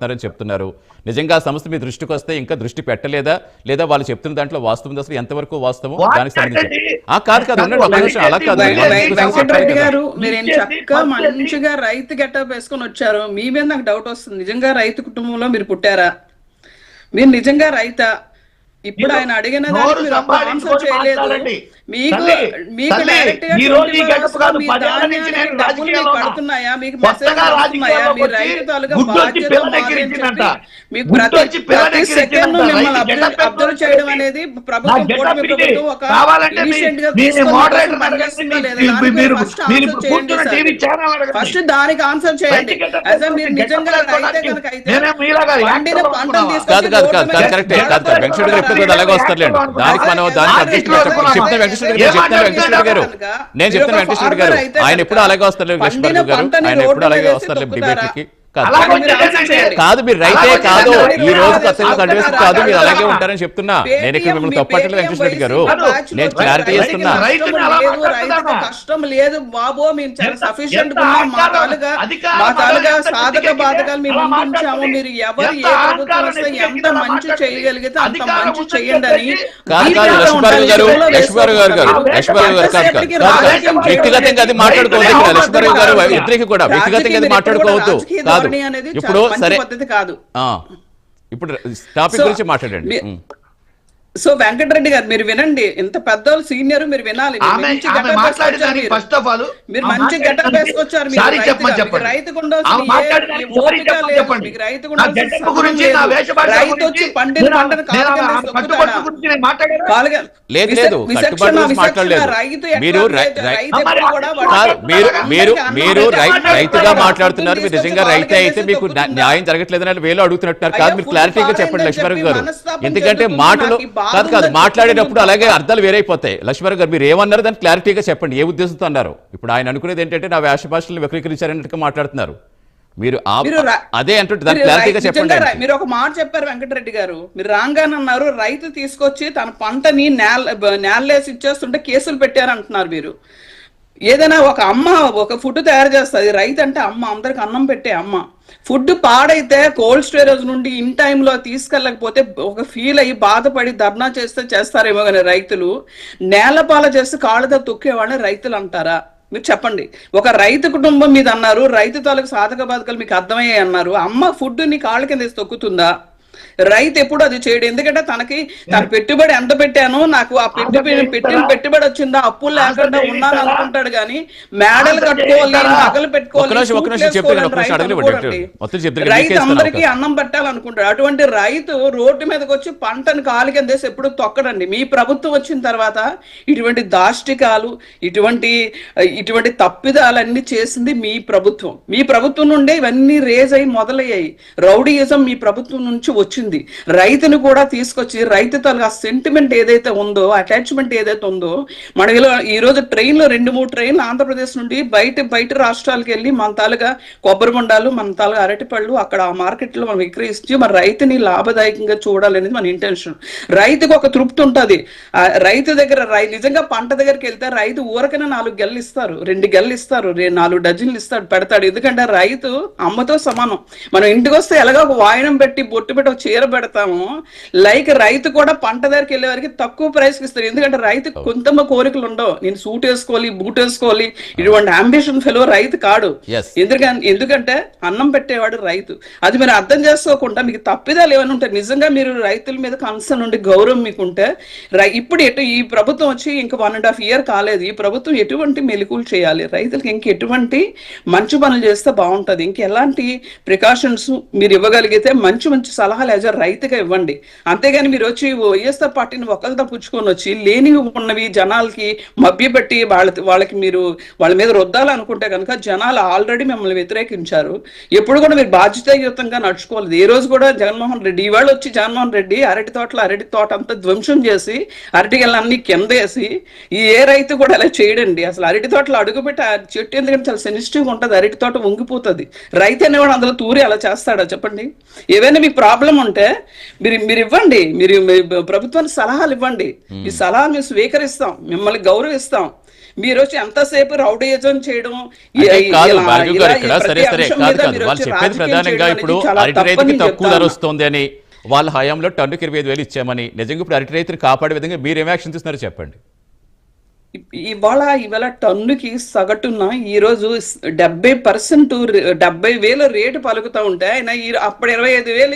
అని చెప్తున్నారు. నిజంగా ఆ సంస్థ మీ దృష్టికి వస్తే ఇంకా దృష్టి పెట్టలేదా, లేదా వాళ్ళు చెప్తున్న దాంట్లో వాస్తవం అసలు ఎంతవరకు వాస్తవం దానికి సంబంధించి కాదు ఉండండి ఒక నిమిషం. అలా కాదు వెంకటరెడ్డి గారు, మీరేం చక్కగా మంచిగా రైతు గెటప్ వేసుకొని వచ్చారు. మీ మీద నాకు డౌట్ వస్తుంది, నిజంగా రైతు కుటుంబంలో మీరు పుట్టారా? మీరు నిజంగా రైతా? ఇప్పుడు ఆయన అడిగిన దానికి మీరు ఆన్సర్ చేయలేదు. మీకు డైరెక్ట్ గా పడుతున్నాయా, మీకు మెసేజ్ వస్తున్నాయా? మీ రైతు తాలూకా బాధ్యత మీకు ప్రతి సెకండ్ మిమ్మల్ని అబ్జర్వ్ చేయడం అనేది ప్రభుత్వం ఒక ఇనిషియేటివ్ గా ఫస్ట్ దానికి ఆన్సర్ చేయండి. అదే మీరు నిజంగా రైతే కనుక అయితే పండిన పంటను తీసుకొచ్చి అలాగే వస్తారులేండి. దానికి మనం దానికి వెంకటేశ్వర గారు నేను చెప్తాను. వెంకటేశ్వర గారు ఆయన ఎప్పుడు అలాగే వస్తారు. లక్ష్మణ్ గారు ఆయన ఎప్పుడు అలాగే వస్తారు డిబేట్లకి. కాదు మీరు రైతే కాదు, ఈ రోజు కంటిన్యూస్ కాదు, మీరు అలాగే ఉంటారని చెప్తున్నా. నేను ఇక్కడ మిమ్మల్ని తప్పట్లేదు వెంకటేశ్వర గారు, నేను క్లారిటీ చేస్తున్నా. కష్టం లేదు బాబు, మేము చాలా సఫిషియెంట్ గా మా తాలుగా సాధక బాధకాలు మేము అందించాము. మీరు ఎవరు ఏ ప్రభుత్వం వస్తే ఎంత మంచి చేయగలిగితే అంత మంచి చేయండి అని. వ్యక్తిగతంగా అది మాట్లాడుకోవద్దు. లక్ష్మణ్ గారు ఇద్దరికి కూడా వ్యక్తిగతంగా అది మాట్లాడుకోవద్దు. ఇప్పుడు సరే, ఇప్పుడు టాపిక్ గురించి మాట్లాడండి. సో వెంకటరెడ్డి గారు మీరు వినండి, ఇంత పెద్దోళ్ళు సీనియర్, మీరు వినాలి. మీరు మంచి గెటప్ వేసుకొచ్చారు. రైతు వచ్చి పండిన పంటను మీరు రైతుగా మాట్లాడుతున్నారు. మీరు నిజంగా రైతే అయితే మీకు న్యాయం జరగట్లేదని వేలో అడుగుతున్నట్టున్నారు. కాదు, మీరు క్లారిటీగా చెప్పండి లక్ష్మణ్ గారు. ఎందుకంటే మాటలు కాదు మాట్లాడేటప్పుడు అలాగే అర్థాలు వేరైపోతాయి. లక్ష్మణ్ గారు మీరు ఏమన్నారు దాన్ని క్లారిటీగా చెప్పండి, ఏ ఉద్దేశంతో అన్నారు. ఇప్పుడు ఆయన అనుకునేది ఏంటంటే నా వేష భాషలను వక్రీకరించారన్నట్టుగా మాట్లాడుతున్నారు. మీరు అదే అంటుంటే దాన్ని క్లారిటీగా చెప్పండి. మీరు ఒక మాట చెప్పారు వెంకటరెడ్డి గారు, మీరు రాంగానే అన్నారు రైతు తీసుకొచ్చి తన పంటని నేలలేసి ఇచ్చేస్తుంటే కేసులు పెట్టారంటున్నారు. మీరు ఏదైనా ఒక అమ్మ ఒక ఫుడ్ తయారు చేస్తుంది, రైతు అంటే అమ్మ, అందరికి అన్నం పెట్టే అమ్మ. ఫుడ్ పాడైతే కోల్డ్ స్టోరేజ్ నుండి ఇన్ టైంలో తీసుకెళ్ళకపోతే ఒక ఫీల్ అయ్యి బాధపడి ధర్నా చేస్తారేమో కానీ రైతులు నేలపాల చేస్తే కాళ్ళతో తొక్కేవాళ్ళని రైతులు అంటారా? మీరు చెప్పండి. ఒక రైతు కుటుంబం మీద అన్నారు, రైతు తాలూకు సాధక బాధకాలు మీకు అర్థమయ్యాయి అన్నారు. అమ్మ ఫుడ్ నీ కాళ్ళ కింద తొక్కుతుందా? రైతు ఎప్పుడు అది చేయడు. ఎందుకంటే తన పెట్టుబడి ఎంత పెట్టానో నాకు ఆ పెట్టిన పెట్టుబడి వచ్చిందా, అప్పులు లేకుండా ఉన్నాను అనుకుంటాడు. కానీ మేడలు కట్టుకోవాలి, నగలు పెట్టుకోవాలి, రైతు అందరికీ అన్నం పెట్టాలనుకుంటాడు. అటువంటి రైతు రోడ్డు మీదకి వచ్చి పంటను కాలు కిందేసి ఎప్పుడు తొక్కడండి. మీ ప్రభుత్వం వచ్చిన తర్వాత ఇటువంటి దాష్టికాలు, ఇటువంటి తప్పిదాలన్నీ చేసింది మీ ప్రభుత్వం. మీ ప్రభుత్వం నుండే ఇవన్నీ రేజ్ అయ్యి మొదలయ్యాయి. రౌడీయిజం మీ ప్రభుత్వం నుంచి వచ్చింది. రైతును కూడా తీసుకొచ్చి రైతు తాలూకా సెంటిమెంట్ ఏదైతే ఉందో, అటాచ్మెంట్ ఏదైతే ఉందో, మనలో ఈ రోజు ట్రైన్లో 2-3 ట్రైన్లు ఆంధ్రప్రదేశ్ నుండి బయట రాష్ట్రాలకు వెళ్ళి మన తాలుగా కొబ్బరి బొండాలు, మన తాలుగా అరటిపళ్ళు అక్కడ ఆ మార్కెట్లో మనం విక్రయిస్తూ మన రైతుని లాభదాయకంగా చూడాలనేది మన ఇంటెన్షన్. రైతుకు ఒక తృప్తి ఉంటుంది. రైతు దగ్గర నిజంగా పంట దగ్గరికి వెళ్తే రైతు ఊరకనే 4 గెల్లు ఇస్తారు, 2 గెల్లు ఇస్తారు, 4 డజన్లు ఇస్తాడు, పెడతాడు. ఎందుకంటే రైతు అమ్మతో సమానం. మనం ఇంటికి వస్తే ఎలాగో ఒక వాయనం పెట్టి బొట్టు పెట్టి చీర పెడతాము, లైక్ రైతు కూడా పంట దగ్గరికి వెళ్ళే వారికి తక్కువ ప్రైస్కి ఇస్తారు. ఎందుకంటే రైతు కొంతమ కోరికలు ఉండవు, నేను సూట్ వేసుకోవాలి, బూట్ వేసుకోవాలి, ఇటువంటి అంబిషన్ ఫెలో రైతు కాడు. ఎందుకంటే అన్నం పెట్టేవాడు రైతు. అది మీరు అర్థం చేసుకోకుండా మీకు తప్పిదాలు ఏమైనా ఉంటాయి. నిజంగా మీరు రైతుల మీద కన్సర్న్ ఉండి గౌరవం మీకుంటే ఇప్పుడు ఈ ప్రభుత్వం వచ్చి ఇంకా 1.5 year కాలేదు. ఈ ప్రభుత్వం ఎటువంటి మెలకువలు చేయాలి, రైతులకు ఇంకెటువంటి మంచి పనులు చేస్తే బాగుంటుంది, ఇంకెలాంటి ప్రికాషన్స్ మీరు ఇవ్వగలిగితే మంచి సలహాలు యాజ్ రైతుగా ఇవ్వండి. అంతేగాని మీరు వచ్చి వైఎస్ఆర్ పార్టీని ఒకరితో పుచ్చుకొని వచ్చి లేనివి ఉన్నవి జనాలకి మభ్యపెట్టి వాళ్ళకి మీరు వాళ్ళ మీద రుద్దాలనుకుంటే కనుక జనాలు ఆల్రెడీ మిమ్మల్ని వ్యతిరేకించారు. ఎప్పుడు కూడా మీరు బాధ్యతాయుతంగా నడుచుకోలేదు. ఏ రోజు కూడా జగన్మోహన్ రెడ్డి ఇవాళ వచ్చి జగన్మోహన్ రెడ్డి అరటి తోట అంతా ధ్వంసం చేసి అరటి గెలన్నీ కిందేసి ఏ రైతు కూడా అలా చేయడండి. అసలు అరటి తోటలో అడుగుపెట్టి ఆ చెట్టు ఎందుకంటే చాలా సెన్సిటివ్గా ఉంటుంది, అరటి తోట వంగిపోతుంది. రైతు అనేవాడు అందులో తూరి అలా చేస్తాడా చెప్పండి? ఏవైనా మీకు ప్రాబ్లం ఉంటే మీరు ఇవ్వండి, మీరు ప్రభుత్వానికి సలహాలు ఇవ్వండి. ఈ సలహాలు మేము స్వీకరిస్తాం, మిమ్మల్ని గౌరవిస్తాం. మీరు వచ్చి ఎంతసేపు రౌడీజం చేయడం తక్కువ ధర వస్తుంది అని వాళ్ళ హయాంలో టన్నుకి 25,000 ఇచ్చామని, నిజంగా ఇప్పుడు అరటి రైతులు కాపాడే విధంగా మీరు ఏం యాక్షన్ తీసుకున్నారో చెప్పండి. ఇవాళ టన్నుకి సగటున ఈ రోజు 70% 70,000 రేటు పలుకుతా ఉంటే ఆయన అప్పుడు 25,000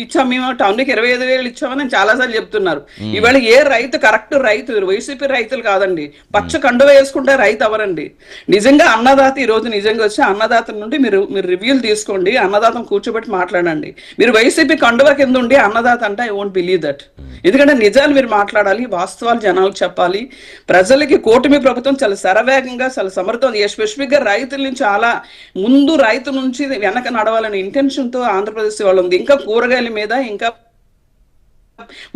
ఇచ్చాం, మేము టన్నుకి 25,000 ఇచ్చామని చాలాసార్లు చెప్తున్నారు. ఇవాళ ఏ రైతు కరెక్ట్ రైతు వైసీపీ రైతులు కాదండి, పచ్చ కండువ వేసుకుంటే రైతు అవరండి. నిజంగా అన్నదాత ఈ రోజు నిజంగా వచ్చి అన్నదాత నుండి మీరు రివ్యూలు తీసుకోండి, అన్నదాతం కూర్చోబెట్టి మాట్లాడండి. మీరు వైసీపీ కండువ కింద ఉండి అన్నదాత అంటే ఐ వోంట్ బిలీవ్ దట్. ఎందుకంటే నిజాలు మీరు మాట్లాడాలి, వాస్తవాలు జనాలకు చెప్పాలి. ప్రజలకి కూటమి ప్రభుత్వం చాలా శరవేగంగా చాలా సమర్థం, స్పెసిఫిక్ గా రైతుల నుంచి చాలా ముందు రైతు నుంచి వెనక నడవాలనే ఇంటెన్షన్ తో ఆంధ్రప్రదేశ్ వాళ్ళు ఉంది. ఇంకా కూరగాయల మీద ఇంకా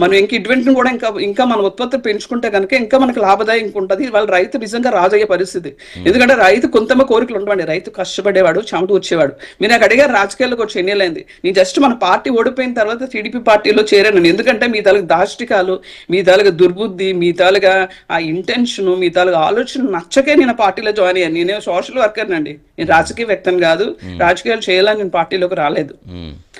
మనం ఇటువంటి కూడా ఇంకా మన ఉత్పత్తి పెంచుకుంటే కనుక ఇంకా మనకు లాభదాయకంగా ఉంటుంది. వాళ్ళ రైతు నిజంగా రాజయ్యే పరిస్థితి. ఎందుకంటే రైతు కొంతమ కోరికలు ఉండవండి, రైతు కష్టపడేవాడు, చెమట వచ్చేవాడు. మీరు నాకు అడిగారు రాజకీయాల్లోకి వచ్చి ఎన్నేళ్ళైంది. నేను జస్ట్ మన పార్టీ ఓడిపోయిన తర్వాత టీడీపీ పార్టీలో చేరాను. ఎందుకంటే మీ తాలూకు దాష్టికాలు, మీ తాలూకు దుర్బుద్ధి, మీ తాలూగా ఆ ఇంటెన్షన్, మీ తాలూకు ఆలోచన నచ్చకే నేను పార్టీలో జాయిన్ అయ్యాను. నేను సోషల్ వర్కర్ అండి, నేను రాజకీయ వ్యక్తిని కాదు. రాజకీయాలు చేయాలని నేను పార్టీలోకి రాలేదు.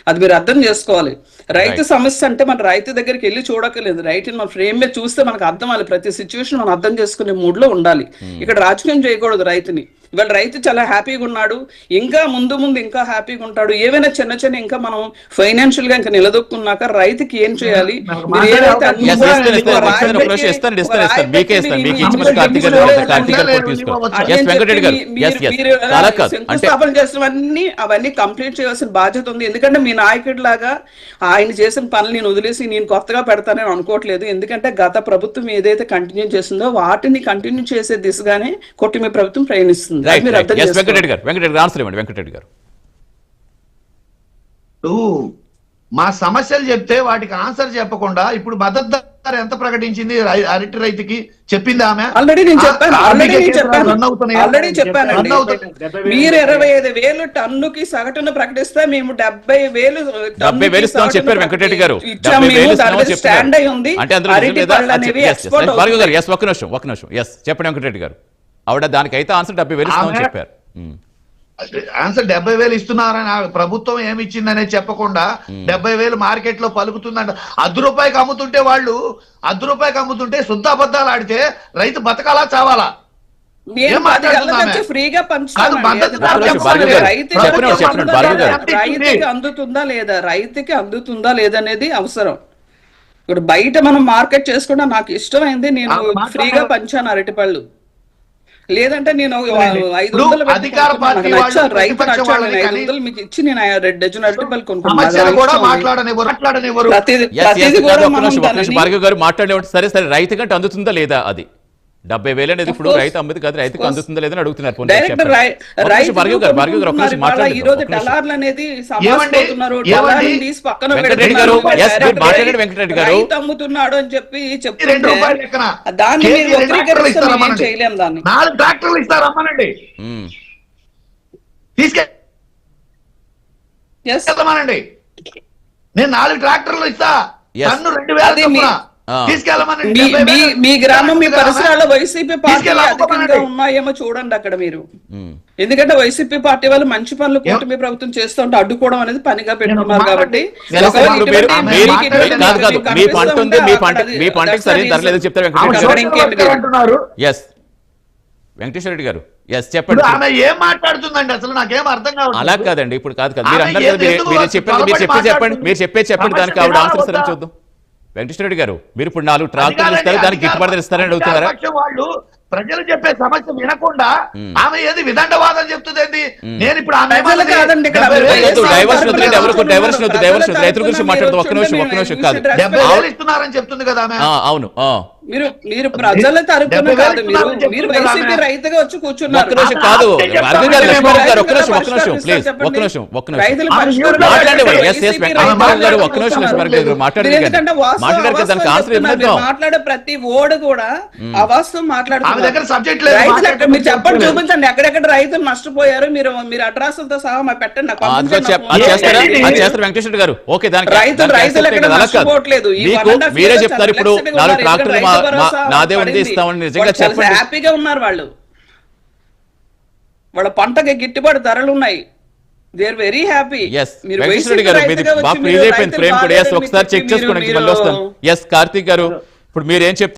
అది మీరు అర్థం చేసుకోవాలి. రైతు సమస్య అంటే మన రైతు దగ్గరికి వెళ్ళి చూడక్కర్లేదు, రైతుని మన ఫ్రేమ్ మీద చూస్తే మనకు అర్థం అవ్వాలి. ప్రతి సిచ్యువేషన్ మనం అర్థం చేసుకునే మూడ్ లో ఉండాలి. ఇక్కడ రాజకీయం చేయకూడదు రైతుని. ఇవాళ రైతు చాలా హ్యాపీగా ఉన్నాడు, ఇంకా ముందు ఇంకా హ్యాపీగా ఉంటాడు. ఏవైనా చిన్న ఇంకా మనం ఫైనాన్షియల్ గా ఇంకా నిలదొక్కున్నాక రైతుకి ఏం చేయాలి, శంకుస్థాపన చేసినవన్నీ అవన్నీ కంప్లీట్ చేయాల్సిన బాధ్యత ఉంది. ఎందుకంటే మీ నాయకుడి లాగా ఆయన చేసిన పనులు నేను వదిలేసి నేను కొత్తగా పెడతానని అనుకోవట్లేదు. ఎందుకంటే గత ప్రభుత్వం ఏదైతే కంటిన్యూ చేసిందో వాటిని కంటిన్యూ చేసే దిశగానే కూటమి ప్రభుత్వం ప్రయాణిస్తుంది. వెంకటరెడ్డి గారు, మా సమస్యలు చెప్తే వాటికి ఆన్సర్ చెప్పకుండా ఇప్పుడు మద్దతు ధర ఎంత ప్రకటించింది అరటి రైతుకి చెప్పింది ఆమె. ఆల్రెడీ చెప్పాను. మీరు 25,000 టన్నుకి సగటును ప్రకటిస్తే మేము 70,000 ఇస్తామని చెప్పారు వెంకటరెడ్డి గారు. స్టాండ్ అయి ఉంది. ఒక్క నిమిషం చెప్పండి వెంకటరెడ్డి గారు. ఆవిడ దానికైతే ఆన్సర్ 70,000 ఇస్తామని చెప్పారు. ఆన్సర్ 70,000 ఇస్తున్నారని ప్రభుత్వం ఏమి ఇచ్చిందనే చెప్పకుండా 70,000 మార్కెట్ లో పలుకుతుందంట. ₹10 అమ్ముతుంటే వాళ్ళు ₹10 అమ్ముతుంటే శుద్ధ అబద్ధాలు ఆడితే రైతు బతకాలా చావాలా? ఫ్రీగా రైతుకి అందుతుందా లేదా అనేది అవసరం. ఇప్పుడు బయట మనం మార్కెట్ చేసుకుంటా నాకు ఇష్టమైంది నేను ఫ్రీగా పంచాను అరటిపళ్ళు. లేదంటే నేను 500 అధికార పార్టీ రైతు 500 మీకు ఇచ్చి నేను 2 డజన్ అరటిపళ్ళు కొనుక్కుంటాను. సరే రైతు కంటే అందుతుందా లేదా? అది 70,000 అనేది ఇప్పుడు రైతు అమ్మది కాదు, రైతుకు అందుతుందా లేదని అడుగుతున్నారు. అమ్ముతున్నాడు అని చెప్పి చెప్తుంటే దాన్ని చేయలేం. దాన్ని 4 ట్రాక్టర్లు ఇస్తారమ్మనండి, తీసుకెళ్తామనండి. నేను 4 ట్రాక్టర్లు ఇస్తా, టన్ను 2,000 మీ గ్రామం మీ పరిసరాల్లో వైసీపీ పార్టీ అధికంగా ఉన్నాయేమో చూడండి అక్కడ మీరు. ఎందుకంటే వైసీపీ పార్టీ వాళ్ళు మంచి పనులు కూటమి ప్రభుత్వం చేస్తుంటే అడ్డుకోవడం అనేది పనిగా పెట్టుకున్నారు. కాబట్టి వెంకటేశ్వర రెడ్డి గారు చెప్పండి. ఏం మాట్లాడుతుందండి అసలు నాకేం అర్థం కాదు. అలా కాదండి, ఇప్పుడు కాదు కదా మీరు అన్నారు కదా, మీరు చెప్పండి దానికి ఆవిడ ఆన్సర్ సరే చూద్దాం. వెంకటేశ్వర రెడ్డి గారు, మీరు ఇప్పుడు 4 ట్రాక్టర్లు ఇస్తారు, దానికి గిట్టుబాటు ఇస్తారని అడుగుతున్నారా? వాళ్ళు ప్రజలు చెప్పే సమస్య వినకుండా ఆమె ఏది విదండవాదం చెప్తుంది. నేను ఇప్పుడు రైతుల గురించి మాట్లాడుతూ ఒక్క నిమిషం కాదు. 70,000 ఇస్తున్నారని చెప్తుంది కదా ఆమె. అవును, మీరు ప్రజల తరపున 70,000 కాదు, మీరు ఇస్తున్నారని మీరు చెప్తున్నారు వైసీపీ ఆమె. రైతుగా వచ్చి కూర్చున్నారు. ఒక్క నిమిషం కాదు భార్గవి గారు, లక్ష్మణ్ గారు ఒక్క నిమిషం ప్లీజ్ ఒక్క నిమిషం రైతులు మాట్లాడండి. ఎస్ ఎస్ వైసీపీ వెంకటరామరావు గారు ఒక్క రైతులు నిమిషం లక్ష్మణ్ గారు మాట్లాడారు ఎందుకంటే మాట్లాడారు కదా, దానికి ఆన్సర్ మీరు ఇవ్వలేదు. మాట్లాడే ప్రతి ఓడు కూడా అవాస్తవం ఆమె మాట్లాడుతున్నారు. దగ్గర సబ్జెక్ట్ లేదు, రైతులు మాట్లాడటం మీరు చెప్పండి, లేదు. చూపించండి ఎక్కడెక్కడ రైతులు నష్టపోయారు. మీరు అడ్రస్లతో సహా మాకు పెట్టండి, నాకు పంపించండి, నాకు అది చేస్తారా అది చేస్తారు వెంకటేశ్వర గారు. ఓకే దానికి రైతులు ఎక్కడ నష్టపోవట్లేదు. ఈ మీకు 1.5 మీరే years చెప్తారు ఇప్పుడు చాలా 4 flexible ట్రాక్టర్లు రైతు భరోసా నాదే ఉంది పడింది. ఇస్తామని నిజంగా వాళ్ళు చాలా చెప్పండి. హ్యాపీగా ఉన్నారు వాళ్ళు. వాళ్ళ పంటకి గిట్టుబాటు ధరలు ఉన్నాయి. They are very happy. S Venkateswara గారు మీది బాగా ఫ్రీజ్ అయిపోయింది ఫ్రేమ్ కూడా. ఎస్ ఒకసారి చెక్ చేసుకోండి మళ్ళీ వస్తాను. ఎస్ కార్తీక్ గారు ఇప్పుడు మీరేం చెప్తారు?